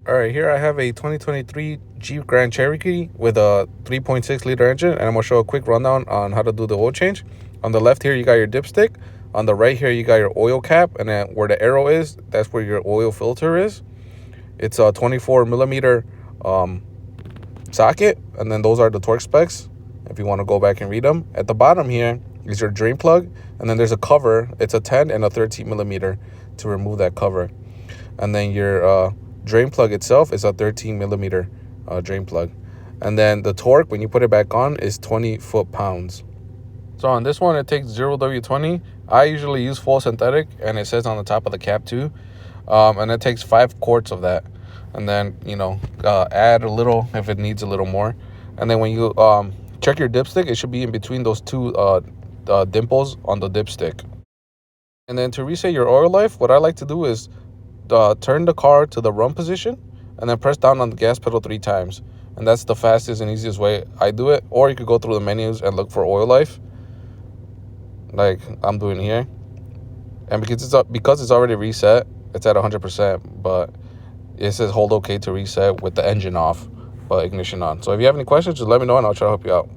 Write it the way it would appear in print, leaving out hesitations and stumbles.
All right, here I have a 2023 Jeep Grand Cherokee with a 3.6 liter engine, and I'm going to show a quick rundown on how to do the oil change. On the left here, you got your dipstick. On the right here, you got your oil cap, and then where the arrow is, that's where your oil filter is. It's a 24 millimeter socket, and then those are the torque specs if you want to go back and read them. At the bottom here is your drain plug, and then there's a cover. It's a 10 and a 13 millimeter to remove that cover. And then your drain plug itself is a 13 millimeter drain plug. And then the torque, when you put it back on, is 20 foot-pounds. So on this one, it takes 0W20. I usually use full synthetic, and it says on the top of the cap too. And it takes 5 quarts of that. And then, add a little if it needs a little more. And then when you check your dipstick, it should be in between those two dimples on the dipstick. And then to reset your oil life, what I like to do is turn the car to the run position and then press down on the gas pedal 3 times. And that's the fastest and easiest way I do it. Or you could go through the menus and look for oil life, like I'm doing here. And because it's already reset, it's at 100%, but it says hold OK to reset with the engine off but ignition on. So if you have any questions, just let me know and I'll try to help you out.